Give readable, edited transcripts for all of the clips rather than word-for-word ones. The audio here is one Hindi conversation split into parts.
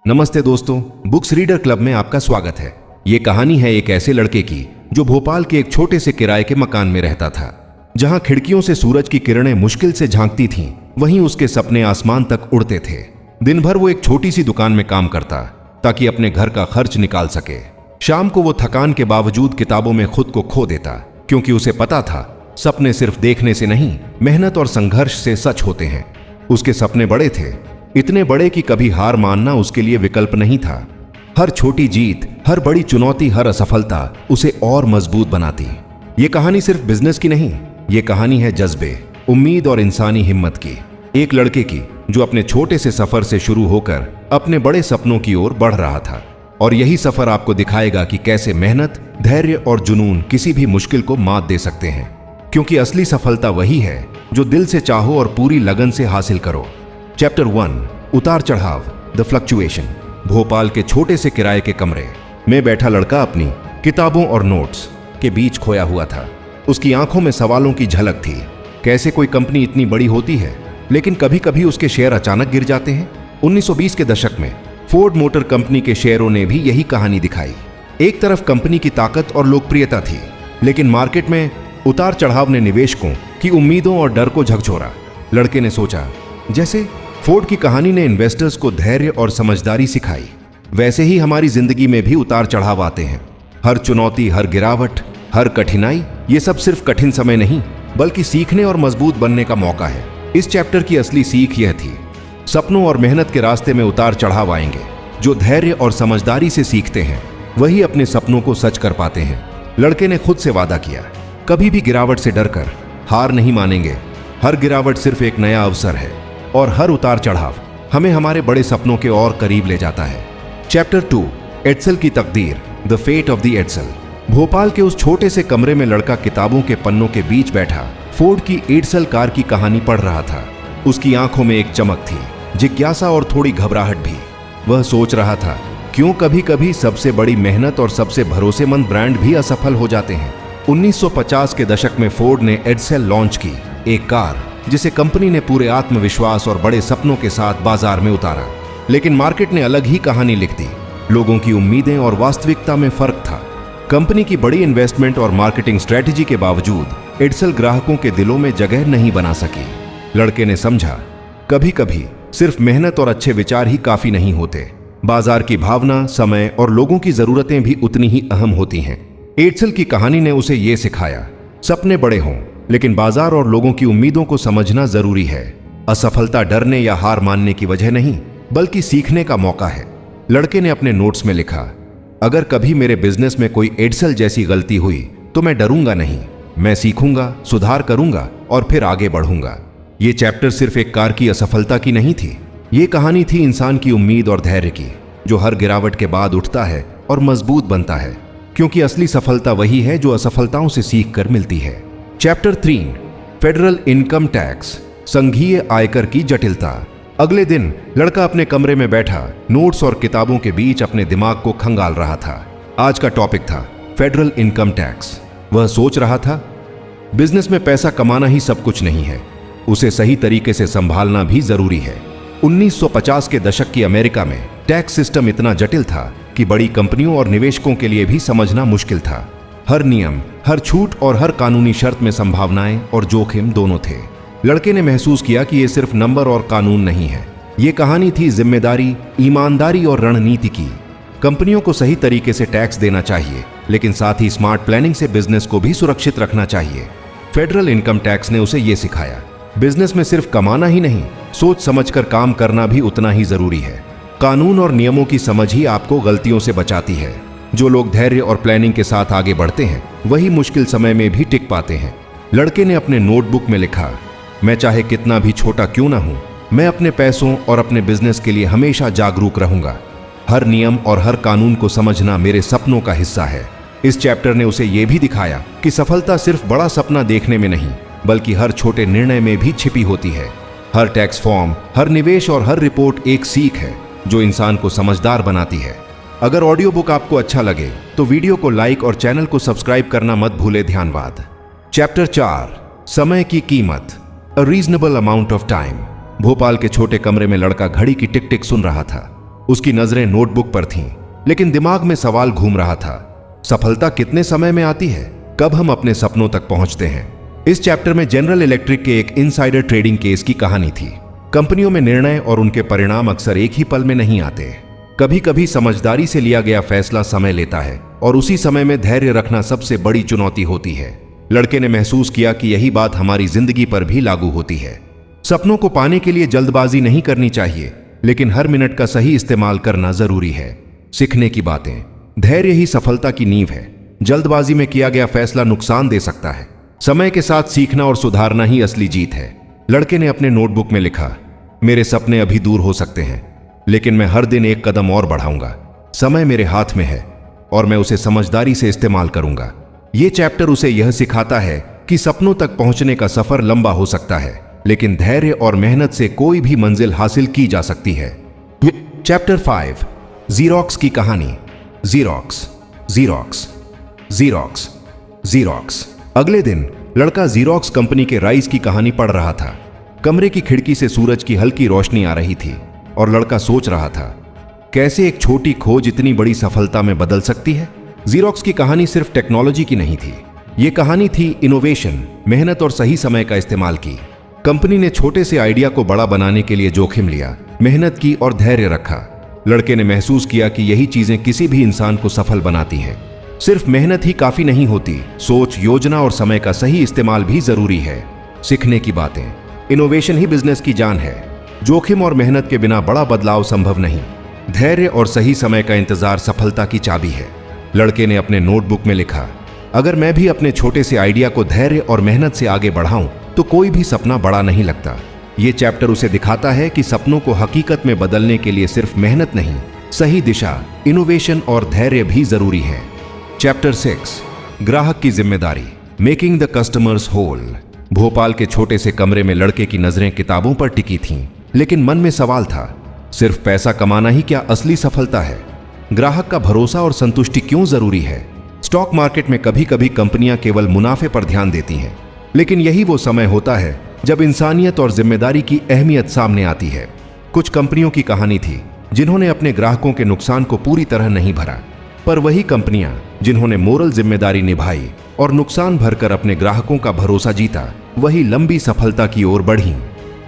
नमस्ते दोस्तों, बुक्स रीडर क्लब में आपका स्वागत है। ये कहानी है एक ऐसे लड़के की जो भोपाल के एक छोटे से किराए के मकान में रहता था, जहां खिड़कियों से सूरज की किरणें मुश्किल से झांकती थीं, वहीं उसके सपने आसमान तक उड़ते थे। दिन भर वो एक छोटी सी दुकान में काम करता ताकि अपने घर का खर्च निकाल सके। शाम को वो थकान के बावजूद किताबों में खुद को खो देता, क्योंकि उसे पता था सपने सिर्फ देखने से नहीं, मेहनत और संघर्ष से सच होते हैं। उसके सपने बड़े थे, इतने बड़े कि कभी हार मानना उसके लिए विकल्प नहीं था। हर छोटी जीत, हर बड़ी चुनौती, हर असफलता उसे और मजबूत बनाती। ये कहानी सिर्फ बिजनेस की नहीं, ये कहानी है जज्बे, उम्मीद और इंसानी हिम्मत की। एक लड़के की जो अपने छोटे से सफर से शुरू होकर अपने बड़े सपनों की ओर बढ़ रहा था। और यही सफर आपको दिखाएगा कि कैसे मेहनत, धैर्य और जुनून किसी भी मुश्किल को मात दे सकते हैं। क्योंकि असली सफलता वही है जो दिल से चाहो और पूरी लगन से हासिल करो। चैप्टर 1, उतार चढ़ाव, द फ्लक्चुएशन। भोपाल के छोटे से किराए के कमरे में बैठा लड़का अपनी किताबों और नोट्स के बीच खोया हुआ था। उसकी आंखों में सवालों की झलक थी। कैसे कोई कंपनी इतनी बड़ी होती है, लेकिन कभी कभी उसके शेयर अचानक गिर जाते हैं। 1920 के दशक में फोर्ड मोटर कंपनी के शेयरों ने भी यही कहानी दिखाई। एक तरफ कंपनी की ताकत और लोकप्रियता थी, लेकिन मार्केट में उतार चढ़ाव ने निवेशकों की उम्मीदों और डर को झकझोरा। लड़के ने सोचा, जैसे फोर्ड की कहानी ने इन्वेस्टर्स को धैर्य और समझदारी सिखाई, वैसे ही हमारी जिंदगी में भी उतार चढ़ाव आते हैं। हर चुनौती, हर गिरावट, हर कठिनाई, ये सब सिर्फ कठिन समय नहीं, बल्कि सीखने और मजबूत बनने का मौका है। इस चैप्टर की असली सीख यह थी, सपनों और मेहनत के रास्ते में उतार चढ़ाव आएंगे। जो धैर्य और समझदारी से सीखते हैं, वही अपने सपनों को सच कर पाते हैं। लड़के ने खुद से वादा किया, कभी भी गिरावट से डरकर हार नहीं मानेंगे। हर गिरावट सिर्फ एक नया अवसर है और हर उतार चढ़ाव हमें हमारे बड़े सपनों के और करीब ले जाता है। चैप्टर 2, एड्सल की तकदीर, the fate of the Edsel. Bhopal के उस छोटे से कमरे में लड़का किताबों के पन्नों के बीच बैठा फोर्ड की एड्सल कार की कहानी पढ़ रहा था। उसकी आंखों में एक चमक थी, जिज्ञासा और थोड़ी घबराहट भी। वह सोच रहा था, क्यों कभी कभी सबसे बड़ी मेहनत और सबसे भरोसेमंद ब्रांड भी असफल हो जाते हैं। 1950 के दशक में फोर्ड ने एड्सल लॉन्च की, एक कार जिसे कंपनी ने पूरे आत्मविश्वास और बड़े सपनों के साथ बाजार में उतारा। लेकिन मार्केट ने अलग ही कहानी लिख दी। लोगों की उम्मीदें और वास्तविकता में फर्क था। कंपनी की बड़ी इन्वेस्टमेंट और मार्केटिंग स्ट्रेटजी के बावजूद एड्सल ग्राहकों के दिलों में जगह नहीं बना सकी। लड़के ने समझा, कभी कभी सिर्फ मेहनत और अच्छे विचार ही काफी नहीं होते। बाजार की भावना, समय और लोगों की जरूरतें भी उतनी ही अहम होती हैं। एड्सल की कहानी ने उसे ये सिखाया, सपने बड़े हों, लेकिन बाजार और लोगों की उम्मीदों को समझना जरूरी है। असफलता डरने या हार मानने की वजह नहीं, बल्कि सीखने का मौका है। लड़के ने अपने नोट्स में लिखा, अगर कभी मेरे बिजनेस में कोई एड्सल जैसी गलती हुई तो मैं डरूंगा नहीं, मैं सीखूंगा, सुधार करूंगा और फिर आगे बढ़ूंगा। ये चैप्टर सिर्फ एक कार की असफलता की नहीं थी, ये कहानी थी इंसान की उम्मीद और धैर्य की, जो हर गिरावट के बाद उठता है और मजबूत बनता है। क्योंकि असली सफलता वही है जो असफलताओं से सीख कर मिलती है। चैप्टर 3, फेडरल इनकम टैक्स, संघीय आयकर की जटिलता। अगले दिन लड़का अपने कमरे में बैठा नोट्स और किताबों के बीच अपने दिमाग को खंगाल रहा था। आज का टॉपिक था फेडरल इनकम टैक्स। वह सोच रहा था, बिजनेस में पैसा कमाना ही सब कुछ नहीं है, उसे सही तरीके से संभालना भी जरूरी है। 1950 के दशक की अमेरिका में टैक्स सिस्टम इतना जटिल था कि बड़ी कंपनियों और निवेशकों के लिए भी समझना मुश्किल था। हर नियम, हर छूट और हर कानूनी शर्त में संभावनाएं और जोखिम दोनों थे। लड़के ने महसूस किया कि यह सिर्फ नंबर और कानून नहीं है, ये कहानी थी जिम्मेदारी, ईमानदारी और रणनीति की। कंपनियों को सही तरीके से टैक्स देना चाहिए, लेकिन साथ ही स्मार्ट प्लानिंग से बिजनेस को भी सुरक्षित रखना चाहिए। फेडरल इनकम टैक्स ने उसे यह सिखाया, बिजनेस में सिर्फ कमाना ही नहीं, सोच समझकर काम करना भी उतना ही जरूरी है। कानून और नियमों की समझ ही आपको गलतियों से बचाती है। जो लोग धैर्य और प्लानिंग के साथ आगे बढ़ते हैं, वही मुश्किल समय में भी टिक पाते हैं। लड़के ने अपने नोटबुक में लिखा, मैं चाहे कितना भी छोटा क्यों ना हूं, मैं अपने पैसों और अपने बिजनेस के लिए हमेशा जागरूक रहूंगा। हर नियम और हर कानून को समझना मेरे सपनों का हिस्सा है। इस चैप्टर ने उसे यह भी दिखाया कि सफलता सिर्फ बड़ा सपना देखने में नहीं, बल्कि हर छोटे निर्णय में भी छिपी होती है। हर टैक्स फॉर्म, हर निवेश और हर रिपोर्ट एक सीख है जो इंसान को समझदार बनाती है। अगर ऑडियो बुक आपको अच्छा लगे तो वीडियो को लाइक और चैनल को सब्सक्राइब करना मत भूले। ध्यानवाद। चैप्टर 4, समय की कीमत, a reasonable amount of time. Bhopal के छोटे कमरे में लड़का घड़ी की टिक टिक सुन रहा था। उसकी नजरें नोटबुक पर थीं, लेकिन दिमाग में सवाल घूम रहा था, सफलता कितने समय में आती है? कब हम अपने सपनों तक पहुंचते हैं? इस चैप्टर में जनरल इलेक्ट्रिक के एक इनसाइडर ट्रेडिंग केस की कहानी थी। कंपनियों में निर्णय और उनके परिणाम अक्सर एक ही पल में नहीं आते। कभी कभी समझदारी से लिया गया फैसला समय लेता है और उसी समय में धैर्य रखना सबसे बड़ी चुनौती होती है। लड़के ने महसूस किया कि यही बात हमारी जिंदगी पर भी लागू होती है। सपनों को पाने के लिए जल्दबाजी नहीं करनी चाहिए, लेकिन हर मिनट का सही इस्तेमाल करना जरूरी है। सीखने की बातें। धैर्य ही सफलता की नींव है। जल्दबाजी में किया गया फैसला नुकसान दे सकता है। समय के साथ सीखना और सुधारना ही असली जीत है। लड़के ने अपने नोटबुक में लिखा, मेरे सपने अभी दूर हो सकते हैं, लेकिन मैं हर दिन एक कदम और बढ़ाऊंगा। समय मेरे हाथ में है और मैं उसे समझदारी से इस्तेमाल करूंगा। यह चैप्टर उसे यह सिखाता है कि सपनों तक पहुंचने का सफर लंबा हो सकता है, लेकिन धैर्य और मेहनत से कोई भी मंजिल हासिल की जा सकती है। चैप्टर 5, ज़ीरॉक्स की कहानी। Xerox, Xerox, Xerox, Xerox. अगले दिन लड़का ज़ीरॉक्स कंपनी के राइज की कहानी पढ़ रहा था। कमरे की खिड़की से सूरज की हल्की रोशनी आ रही थी और लड़का सोच रहा था, कैसे एक छोटी खोज इतनी बड़ी सफलता में बदल सकती है। ज़ीरॉक्स की कहानी सिर्फ टेक्नोलॉजी की नहीं थी, ये कहानी थी इनोवेशन, मेहनत और सही समय का इस्तेमाल की। कंपनी ने छोटे से आइडिया को बड़ा बनाने के लिए जोखिम लिया, मेहनत की और धैर्य रखा। लड़के ने महसूस किया कि यही चीजें किसी भी इंसान को सफल बनाती हैं। सिर्फ मेहनत ही काफी नहीं होती, सोच, योजना और समय का सही इस्तेमाल भी जरूरी है। सीखने की बातें। इनोवेशन ही बिजनेस की जान है। जोखिम और मेहनत के बिना बड़ा बदलाव संभव नहीं। धैर्य और सही समय का इंतजार सफलता की चाबी है। लड़के ने अपने नोटबुक में लिखा, अगर मैं भी अपने छोटे से आइडिया को धैर्य और मेहनत से आगे बढ़ाऊं तो कोई भी सपना बड़ा नहीं लगता। ये चैप्टर उसे दिखाता है कि सपनों को हकीकत में बदलने के लिए सिर्फ मेहनत नहीं, सही दिशा, इनोवेशन और धैर्य भी जरूरी है। चैप्टर 6, ग्राहक की जिम्मेदारी, making the customers whole. Bhopal के छोटे से कमरे में लड़के की नजरें किताबों पर टिकी थीं, लेकिन मन में सवाल था, सिर्फ पैसा कमाना ही क्या असली सफलता है? ग्राहक का भरोसा और संतुष्टि क्यों जरूरी है? स्टॉक मार्केट में कभी कभी कंपनियां केवल मुनाफे पर ध्यान देती हैं, लेकिन यही वो समय होता है जब इंसानियत और जिम्मेदारी की अहमियत सामने आती है। कुछ कंपनियों की कहानी थी जिन्होंने अपने ग्राहकों के नुकसान को पूरी तरह नहीं भरा, पर वही कंपनियां जिन्होंने मोरल जिम्मेदारी निभाई और नुकसान भरकर अपने ग्राहकों का भरोसा जीता, वही लंबी सफलता की ओर बढ़ी।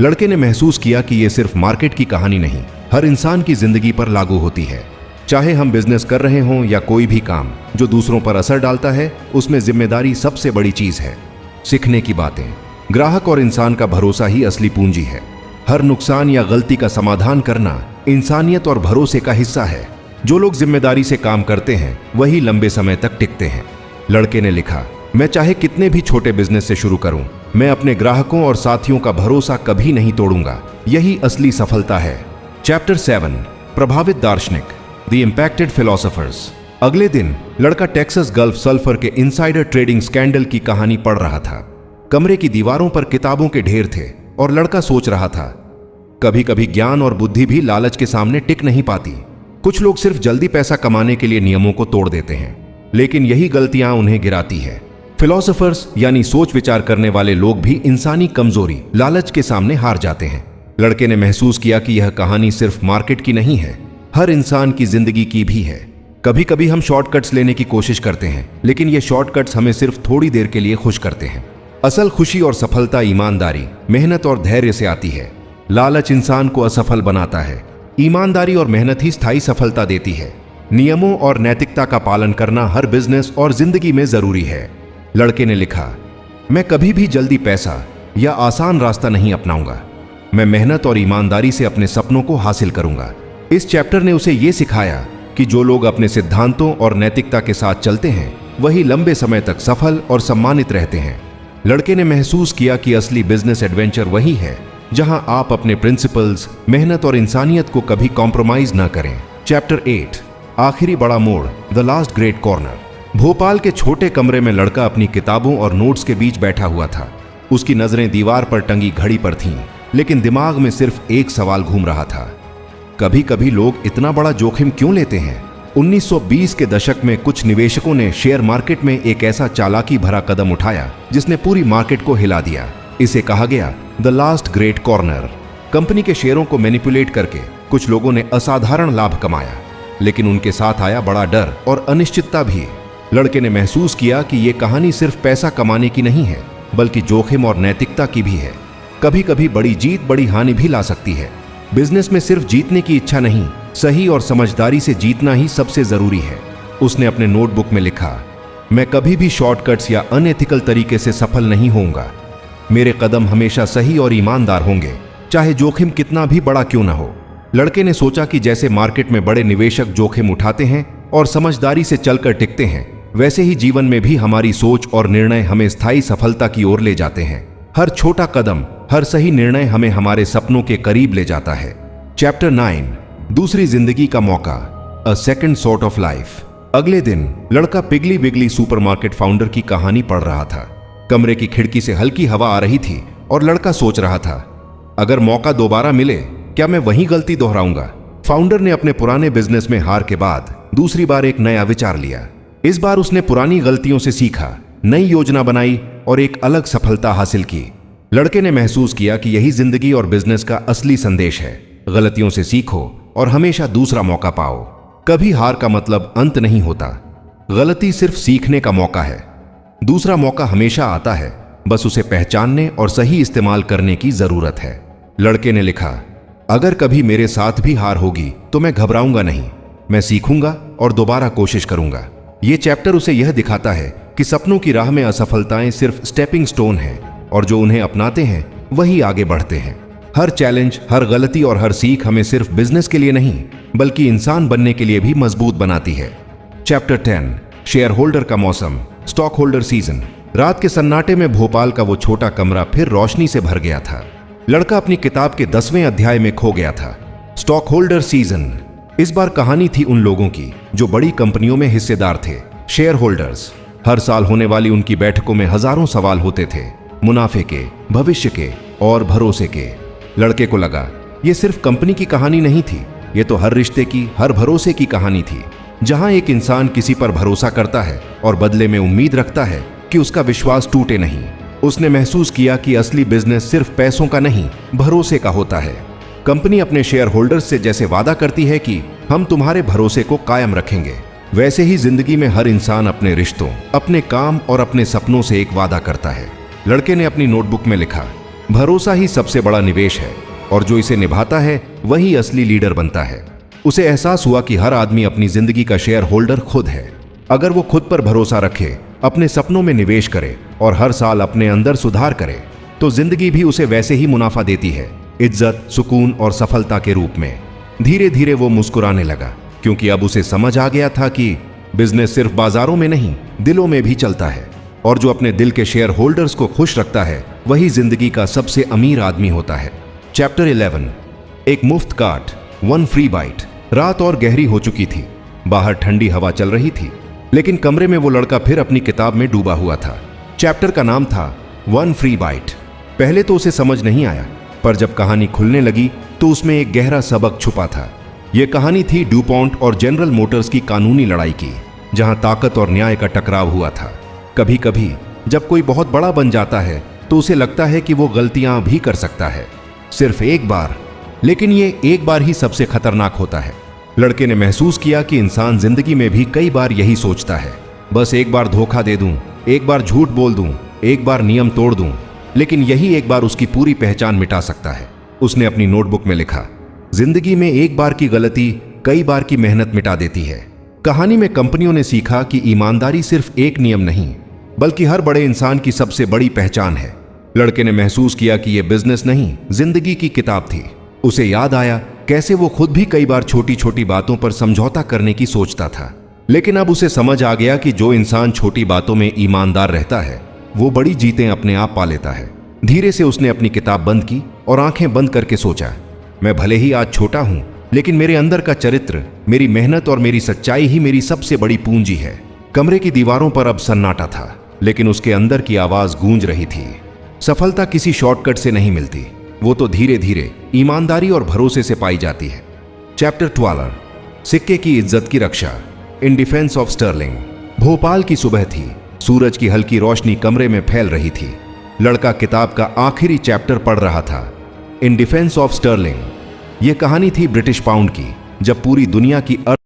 लड़के ने महसूस किया कि यह सिर्फ मार्केट की कहानी नहीं, हर इंसान की जिंदगी पर लागू होती है। चाहे हम बिजनेस कर रहे हों या कोई भी काम जो दूसरों पर असर डालता है, उसमें जिम्मेदारी सबसे बड़ी चीज है। सीखने की बातें। ग्राहक और इंसान का भरोसा ही असली पूंजी है। हर नुकसान या गलती का समाधान करना इंसानियत और भरोसे का हिस्सा है। जो लोग जिम्मेदारी से काम करते हैं वही लंबे समय तक टिकते हैं। लड़के ने लिखा, मैं चाहे कितने भी छोटे बिजनेस से शुरू करूं, मैं अपने ग्राहकों और साथियों का भरोसा कभी नहीं तोड़ूंगा। यही असली सफलता है। चैप्टर 7, प्रभावित दार्शनिक, द इम्पैक्टेड फिलोसोफर्स। अगले दिन लड़का टेक्सास गल्फ सल्फर के इनसाइडर ट्रेडिंग स्कैंडल की कहानी पढ़ रहा था। कमरे की दीवारों पर किताबों के ढेर थे और लड़का सोच रहा था, कभी कभी ज्ञान और बुद्धि भी लालच के सामने टिक नहीं पाती। कुछ लोग सिर्फ जल्दी पैसा कमाने के लिए नियमों को तोड़ देते हैं, लेकिन यही गलतियां उन्हें गिराती है। फिलोसोफर्स यानी सोच विचार करने वाले लोग भी इंसानी कमजोरी, लालच के सामने हार जाते हैं। लड़के ने महसूस किया कि यह कहानी सिर्फ मार्केट की नहीं है, हर इंसान की जिंदगी की भी है। कभी कभी हम शॉर्टकट्स लेने की कोशिश करते हैं, लेकिन ये शॉर्टकट्स हमें सिर्फ थोड़ी देर के लिए खुश करते हैं। असल खुशी और सफलता ईमानदारी, मेहनत और धैर्य से आती है। लालच इंसान को असफल बनाता है, ईमानदारी और मेहनत ही स्थायी सफलता देती है। नियमों और नैतिकता का पालन करना हर बिजनेस और जिंदगी में जरूरी है। लड़के ने लिखा, मैं कभी भी जल्दी पैसा या आसान रास्ता नहीं अपनाऊंगा। मैं मेहनत और ईमानदारी से अपने सपनों को हासिल करूंगा। इस चैप्टर ने उसे यह सिखाया कि जो लोग अपने सिद्धांतों और नैतिकता के साथ चलते हैं वही लंबे समय तक सफल और सम्मानित रहते हैं। लड़के ने महसूस किया कि असली बिजनेस एडवेंचर वही है जहां आप अपने प्रिंसिपल्स, मेहनत और इंसानियत को कभी कॉम्प्रोमाइज ना करें। चैप्टर 8, आखिरी बड़ा मोड़, the last great corner. Bhopal के छोटे कमरे में लड़का अपनी किताबों और नोट्स के बीच बैठा हुआ था। उसकी नजरें दीवार पर टंगी घड़ी पर थीं, लेकिन दिमाग में सिर्फ एक सवाल घूम रहा था, कभी कभी लोग इतना बड़ा जोखिम क्यों लेते हैं? 1920 के दशक में कुछ निवेशकों ने शेयर मार्केट में एक ऐसा चालाकी भरा कदम उठाया जिसने पूरी मार्केट को हिला दिया। इसे कहा गया the last great corner. Company के शेयरों को मैनिपुलेट करके कुछ लोगों ने असाधारण लाभ कमाया, लेकिन उनके साथ आया बड़ा डर और अनिश्चितता भी। लड़के ने महसूस किया कि यह कहानी सिर्फ पैसा कमाने की नहीं है, बल्कि जोखिम और नैतिकता की भी है। कभी कभी बड़ी जीत बड़ी हानि भी ला सकती है। बिजनेस में सिर्फ जीतने की इच्छा नहीं, सही और समझदारी से जीतना ही सबसे जरूरी है। उसने अपने नोटबुक में लिखा, मैं कभी भी शॉर्टकट्स या अनएथिकल तरीके से सफल नहीं होऊंगा। मेरे कदम हमेशा सही और ईमानदार होंगे, चाहे जोखिम कितना भी बड़ा क्यों ना हो। लड़के ने सोचा कि जैसे मार्केट में बड़े निवेशक जोखिम उठाते हैं और समझदारी से चलकर टिकते हैं, वैसे ही जीवन में भी हमारी सोच और निर्णय हमें स्थायी सफलता की ओर ले जाते हैं। हर छोटा कदम, हर सही निर्णय हमें हमारे सपनों के करीब ले जाता है। चैप्टर 9, दूसरी जिंदगी का मौका, a second sort of life. अगले दिन लड़का पिगली विगली सुपरमार्केट फाउंडर की कहानी पढ़ रहा था। कमरे की खिड़की से हल्की हवा आ रही थी और लड़का सोच रहा था, अगर मौका दोबारा मिले क्या मैं वही गलती दोहराऊंगा। फाउंडर ने अपने पुराने बिजनेस में हार के बाद दूसरी बार एक नया विचार लिया। इस बार उसने पुरानी गलतियों से सीखा, नई योजना बनाई और एक अलग सफलता हासिल की। लड़के ने महसूस किया कि यही जिंदगी और बिजनेस का असली संदेश है। गलतियों से सीखो और हमेशा दूसरा मौका पाओ। कभी हार का मतलब अंत नहीं होता, गलती सिर्फ सीखने का मौका है। दूसरा मौका हमेशा आता है, बस उसे पहचानने और सही इस्तेमाल करने की जरूरत है। लड़के ने लिखा, अगर कभी मेरे साथ भी हार होगी तो मैं घबराऊंगा नहीं, मैं सीखूंगा और दोबारा कोशिश करूंगा। ये चैप्टर उसे यह दिखाता है कि सपनों की राह में असफलताएं सिर्फ स्टेपिंग स्टोन हैं और जो उन्हें अपनाते हैं वही आगे बढ़ते हैं। हर चैलेंज, हर गलती और हर सीख हमें सिर्फ बिजनेस के लिए नहीं, बल्कि इंसान बनने के लिए भी मजबूत बनाती है। चैप्टर 10, शेयर होल्डर का मौसम, स्टॉक होल्डर सीजन। रात के सन्नाटे में भोपाल का वो छोटा कमरा फिर रोशनी से भर गया था। लड़का अपनी किताब के 10वें अध्याय में खो गया था। Stock holder season. इस बार कहानी थी उन लोगों की जो बड़ी कंपनियों में हिस्सेदार थे, शेयर होल्डर्स। हर साल होने वाली उनकी बैठकों में हजारों सवाल होते थे, मुनाफे के, भविष्य के और भरोसे के। लड़के को लगा ये सिर्फ कंपनी की कहानी नहीं थी, ये तो हर रिश्ते की, हर भरोसे की कहानी थी, जहां एक इंसान किसी पर भरोसा करता है और बदले में उम्मीद रखता है कि उसका विश्वास टूटे नहीं। उसने महसूस किया कि असली बिजनेस सिर्फ पैसों का नहीं, भरोसे का होता है। कंपनी अपने शेयर होल्डर्स से जैसे वादा करती है कि हम तुम्हारे भरोसे को कायम रखेंगे, वैसे ही जिंदगी में हर इंसान अपने रिश्तों, अपने काम और अपने सपनों से एक वादा करता है। लड़के ने अपनी नोटबुक में लिखा, भरोसा ही सबसे बड़ा निवेश है और जो इसे निभाता है वही असली लीडर बनता है। उसे एहसास हुआ कि हर आदमी अपनी जिंदगी का शेयर होल्डर खुद है। अगर वो खुद पर भरोसा रखे, अपने सपनों में निवेश करे और हर साल अपने अंदर सुधार करे, तो जिंदगी भी उसे वैसे ही मुनाफा देती है, इज्जत, सुकून और सफलता के रूप में। धीरे धीरे वो मुस्कुराने लगा, क्योंकि अब उसे समझ आ गया था कि बिजनेस सिर्फ बाजारों में नहीं, दिलों में भी चलता है, और जो अपने दिल के शेयर होल्डर्स को खुश रखता है वही जिंदगी का सबसे अमीर आदमी होता है। चैप्टर 11, एक मुफ्त काट, वन फ्री बाइट। रात और गहरी हो चुकी थी, बाहर ठंडी हवा चल रही थी, लेकिन कमरे में वो लड़का फिर अपनी किताब में डूबा हुआ था। चैप्टर का नाम था वन फ्री बाइट। पहले तो उसे समझ नहीं आया, पर जब कहानी खुलने लगी तो उसमें एक गहरा सबक छुपा था। यह कहानी थी डुपॉन्ट और जनरल मोटर्स की कानूनी लड़ाई की, जहां ताकत और न्याय का टकराव हुआ था। कभी कभी जब कोई बहुत बड़ा बन जाता है तो उसे लगता है कि वो गलतियां भी कर सकता है, सिर्फ एक बार, लेकिन ये एक बार ही सबसे खतरनाक होता है। लड़के ने महसूस किया कि इंसान जिंदगी में भी कई बार यही सोचता है, बस एक बार धोखा दे दूं, एक बार झूठ बोल दूं, एक बार नियम तोड़ दूं, लेकिन यही एक बार उसकी पूरी पहचान मिटा सकता है। उसने अपनी नोटबुक में लिखा, जिंदगी में एक बार की गलती कई बार की मेहनत मिटा देती है। कहानी में कंपनियों ने सीखा कि ईमानदारी सिर्फ एक नियम नहीं, बल्कि हर बड़े इंसान की सबसे बड़ी पहचान है। लड़के ने महसूस किया कि यह बिजनेस नहीं, जिंदगी की किताब थी। उसे याद आया कैसे वो खुद भी कई बार छोटी छोटी बातों पर समझौता करने की सोचता था, लेकिन अब उसे समझ आ गया कि जो इंसान छोटी बातों में ईमानदार रहता है वो बड़ी जीतें अपने आप पा लेता है। धीरे से उसने अपनी किताब बंद की और आंखें बंद करके सोचा, मैं भले ही आज छोटा हूं, लेकिन मेरे अंदर का चरित्र, मेरी मेहनत और मेरी सच्चाई ही मेरी सबसे बड़ी पूंजी है। कमरे की दीवारों पर अब सन्नाटा था, लेकिन उसके अंदर की आवाज गूंज रही थी। सफलता किसी शॉर्टकट से नहीं मिलती, वो तो धीरे धीरे ईमानदारी और भरोसे से पाई जाती है। चैप्टर 12, सिक्के की इज्जत की रक्षा, in defence of sterling. Bhopal की सुबह थी, सूरज की हल्की रोशनी कमरे में फैल रही थी। लड़का किताब का आखिरी चैप्टर पढ़ रहा था, इन डिफेंस ऑफ स्टर्लिंग। यह कहानी थी ब्रिटिश पाउंड की, जब पूरी दुनिया की